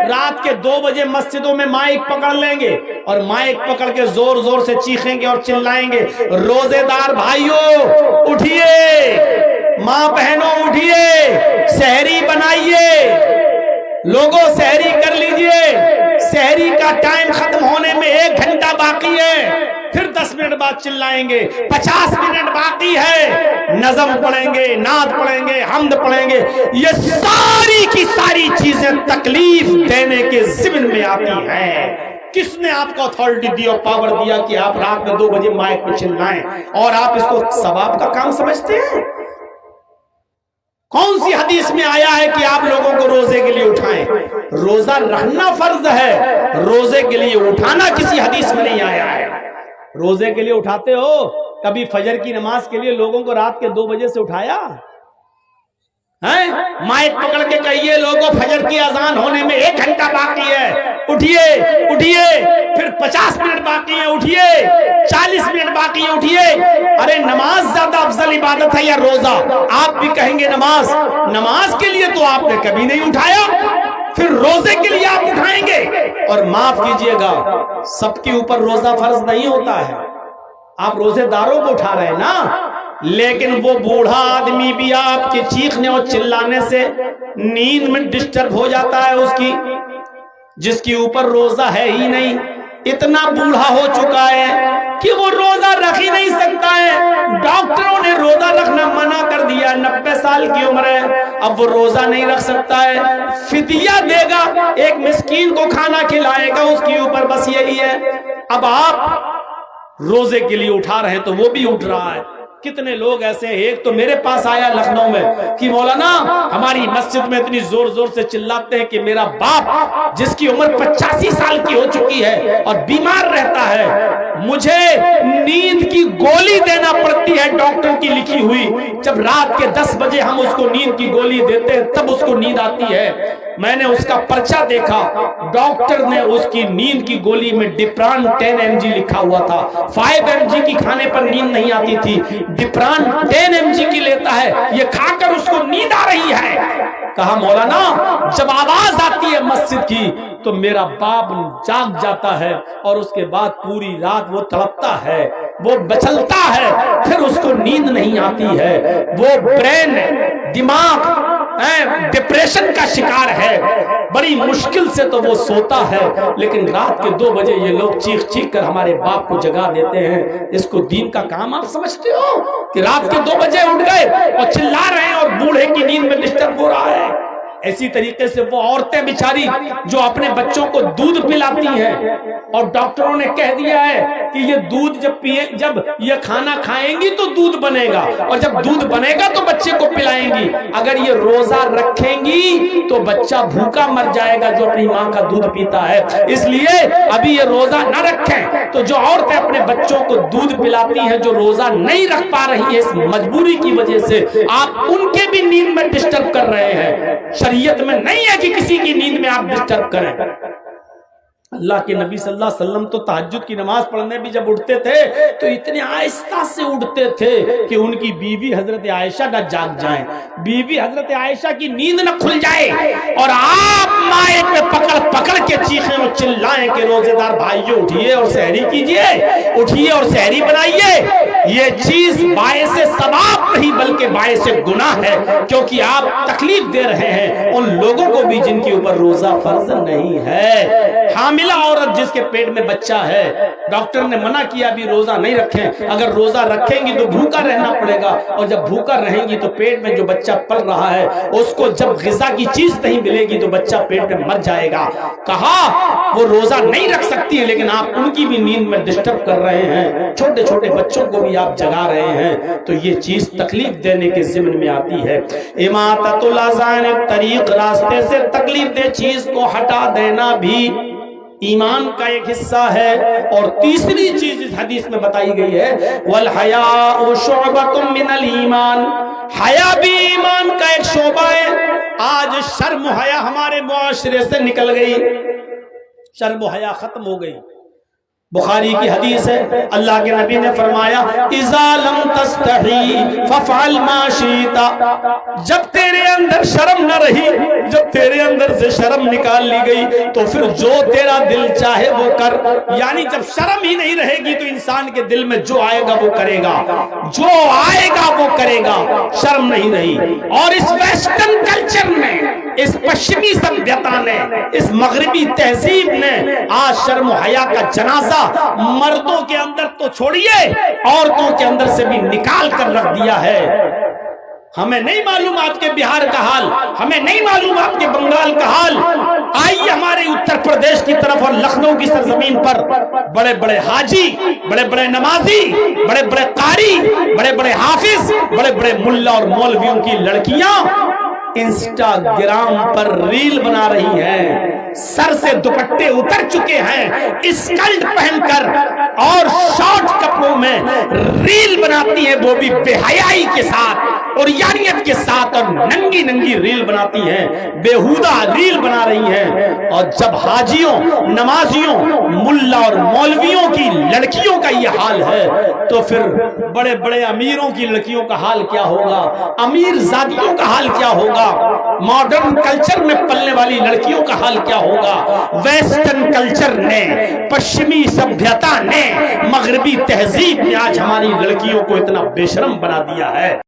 رات کے 2 بجے مسجدوں میں مائک پکڑ لیں گے اور مائک پکڑ کے زور زور سے چیخیں گے اور چلائیں گے، روزے دار بھائیوں اٹھیے، ماں بہنوں اٹھیے، سحری بنائیے، لوگوں سحری کر لیجئے، سحری کا ٹائم ختم ہونے میں 1 گھنٹہ باقی ہے، پھر 10 منٹ بعد چلائیں گے، 50 منٹ باقی ہے، نظم پڑھیں گے، نعت پڑھیں گے، حمد پڑھیں گے۔ یہ ساری کی ساری چیزیں تکلیف دینے کے ضمن میں آتی ہیں۔ کس نے آپ کو اتھارٹی دی اور پاور دیا کہ آپ رات میں 2 بجے مائک پہ چلائیں اور آپ اس کو ثواب کا کام سمجھتے ہیں؟ کون سی حدیث میں آیا ہے کہ آپ لوگوں کو روزے کے لیے اٹھائیں؟ روزہ رکھنا فرض ہے، روزے کے لیے اٹھانا کسی حدیث میں نہیں آیا ہے۔ روزے کے لیے اٹھاتے ہو؟ کبھی فجر کی نماز کے لیے لوگوں کو رات کے 2 بجے سے اٹھایا ہے؟ مائک پکڑ کے کہیے لوگوں فجر کی اذان ہونے میں 1 گھنٹہ باقی ہے، اٹھیے اٹھیے، پھر 50 منٹ باقی ہے، اٹھیے، 40 منٹ باقی ہے، اٹھیے۔ ارے نماز زیادہ افضل عبادت ہے یا روزہ؟ آپ بھی کہیں گے نماز، نماز کے لیے تو آپ نے کبھی نہیں اٹھایا، پھر روزے کے لیے آپ اٹھائیں گے؟ اور معاف کیجئے گا، سب کے اوپر روزہ فرض نہیں ہوتا ہے، آپ روزے داروں کو اٹھا رہے ہیں نا، لیکن وہ بوڑھا آدمی بھی آپ کے چیخنے اور چلانے سے نیند میں ڈسٹرب ہو جاتا ہے، اس کی جس کے اوپر روزہ ہے ہی نہیں، اتنا بوڑھا ہو چکا ہے کہ وہ روزہ رکھ ہی نہیں سکتا ہے، ڈاکٹروں نے روزہ رکھنا منع کر دیا، 90 سال کی عمر ہے، اب وہ روزہ نہیں رکھ سکتا ہے، فدیہ دے گا، ایک مسکین کو کھانا کھلائے گا، اس کے اوپر بس یہی ہے۔ اب آپ روزے کے لیے اٹھا رہے ہیں تو وہ بھی اٹھ رہا ہے۔ کتنے لوگ ایسے ہیں، ایک تو میرے پاس آیا لکھنؤ میں کہ مولانا ہماری مسجد میں اتنی زور زور سے چلاتے ہیں کہ میرا باپ جس کی عمر 85 سال کی ہو چکی ہے اور بیمار رہتا ہے، مجھے نیند کی گولی دینا پڑتی ہے ڈاکٹر کی لکھی ہوئی، جب رات کے 10 بجے ہم اس کو نیند کی گولی دیتے ہیں تب اس کو نیند آتی ہے۔ میں نے اس کا پرچہ دیکھا، ڈاکٹر نے اس کی نیند کی گولی میں ڈپران 10 mg لکھا ہوا تھا، 5 mg کی کھانے پر نیند نہیں آتی تھی، ڈپران 10 mg کی لیتا ہے، یہ کھا کر اس کو نیند آ رہی ہے۔ کہا مولانا جب آواز آتی ہے مسجد کی تو میرا باپ جاگ جاتا ہے اور اس کے بعد پوری رات وہ تڑپتا ہے، وہ بچلتا ہے، پھر اس کو نیند نہیں آتی ہے، وہ برین دماغ ڈپریشن کا شکار ہے، بڑی مشکل سے تو وہ سوتا ہے، لیکن رات کے 2 بجے یہ لوگ چیخ چیخ کر ہمارے باپ کو جگا دیتے ہیں۔ اس کو دین کا کام آپ سمجھتے ہو کہ رات کے 2 بجے اٹھ گئے اور چلا رہے ہیں اور بوڑھے کی نیند میں ڈسٹرب ہو رہا ہے؟ ایسی طریقے سے وہ عورتیں بیچاری جو اپنے بچوں کو دودھ پلاتی ہیں اور ڈاکٹروں نے کہہ دیا ہے کہ یہ دودھ جب یہ کھانا کھائیں گی تو دودھ بنے گا اور جب دودھ بنے گا تو بچے کو پلائیں گی، اگر یہ روزہ رکھیں گی تو بچہ بھوکا مر جائے گا جو اپنی ماں کا دودھ پیتا ہے، اس لیے ابھی یہ روزہ نہ رکھیں۔ تو جو عورتیں اپنے بچوں کو دودھ پلاتی ہیں جو روزہ نہیں رکھ پا رہی ہیں اس مجبوری کی وجہ سے، آپ ان کے بھی نیند میں ڈسٹرب کر رہے ہیں۔ شریعت میں نہیں ہے کہ کسی کی نیند میں آپ ڈسٹرب کریں۔ اللہ کے نبی صلی اللہ علیہ وسلم تو تہجد کی نماز پڑھنے بھی جب اٹھتے تھے تو اتنے آہستہ سے اٹھتے تھے کہ ان کی بیوی حضرت عائشہ نہ جاگ جائیں، بیوی حضرت عائشہ کی نیند نہ کھل جائے، اور آپ مائک پہ پکڑ پکڑ کے چیخیں اور چلائیں کہ روزے دار بھائیوں اٹھیے اور سحری کیجئے، اٹھیے اور سحری بنائیے۔ یہ چیز باعث ثواب نہیں بلکہ باعث گناہ ہے، کیونکہ آپ تکلیف دے رہے ہیں ان لوگوں کو بھی جن کے اوپر روزہ فرض نہیں ہے۔ حاملہ عورت جس کے پیٹ میں بچہ ہے، ڈاکٹر نے منع کیا بھی روزہ نہیں رکھیں، اگر روزہ رکھیں گی تو بھوکا رہنا پڑے گا، اور جب بھوکا رہیں گی تو پیٹ میں جو بچہ پل رہا ہے اس کو جب غذا کی چیز نہیں ملے گی تو بچہ پیٹ میں مر جائے گا۔ کہا وہ روزہ نہیں رکھ سکتی ہے لیکن آپ ان کی بھی نیند میں ڈسٹرب کر رہے ہیں، چھوٹے چھوٹے بچوں کو بھی آپ جگا رہے ہیں، تو یہ چیز تکلیف دینے کے ضمن میں آتی ہے۔ اماطۃ الاذان طریق، راستے سے تکلیف دہ چیز کو ہٹا دینا بھی ایمان کا ایک حصہ ہے۔ اور تیسری چیز اس حدیث میں بتائی گئی ہے والحیاء شعبۃ من الایمان، حیا بھی ایمان کا ایک شعبہ ہے۔ آج شرم و حیا ہمارے معاشرے سے نکل گئی، شرم و حیا ختم ہو گئی۔ بخاری کی حدیث ہے، اللہ کے نبی نے فرمایا اذا لم تستحی ففعل ما شئت، جب تیرے اندر شرم نہ رہی، جب تیرے اندر سے شرم نکال لی گئی تو پھر جو تیرا دل چاہے وہ کر. یعنی جب شرم ہی نہیں رہے گی تو انسان کے دل میں جو آئے گا وہ کرے گا، جو آئے گا وہ کرے گا. شرم نہیں رہی. اور اس ویسٹرن کلچر نے، اس پشچمی سمجھتا نے، اس مغربی تہذیب نے آج شرم و حیا کا جنازہ مردوں کے اندر تو چھوڑیے عورتوں کے اندر سے بھی نکال کر رکھ دیا ہے. ہمیں نہیں معلوم آپ کے بہار کا حال، ہمیں نہیں معلوم آپ کے بنگال کا حال. آئیے ہمارے اتر پردیش کی طرف اور لکھنؤ کی سرزمین پر بڑے بڑے حاجی، بڑے بڑے نمازی، بڑے بڑے قاری، بڑے بڑے حافظ، بڑے بڑے ملا اور مولویوں کی لڑکیاں انسٹاگرام پر ریل بنا رہی ہیں، سر سے دوپٹے اتر چکے ہیں، اسکرٹ پہن کر اور شارٹ کپڑوں میں ریل بناتی ہیں، وہ بھی بے حیائی کے ساتھ اور یانیت کے ساتھ، اور ننگی ننگی ریل بناتی ہیں، بیہودہ ریل بنا رہی ہیں. اور جب حاجیوں، نمازیوں، ملا اور مولویوں کی لڑکیوں کا یہ حال ہے تو پھر بڑے بڑے امیروں کی لڑکیوں کا حال کیا ہوگا، امیر زادیوں کا حال کیا ہوگا، ماڈرن کلچر میں پلنے والی لڑکیوں کا حال کیا ہوگا. ویسٹرن کلچر نے، پشچمی سبھیتا نے، مغربی تہذیب نے آج ہماری لڑکیوں کو اتنا بے شرم بنا دیا ہے.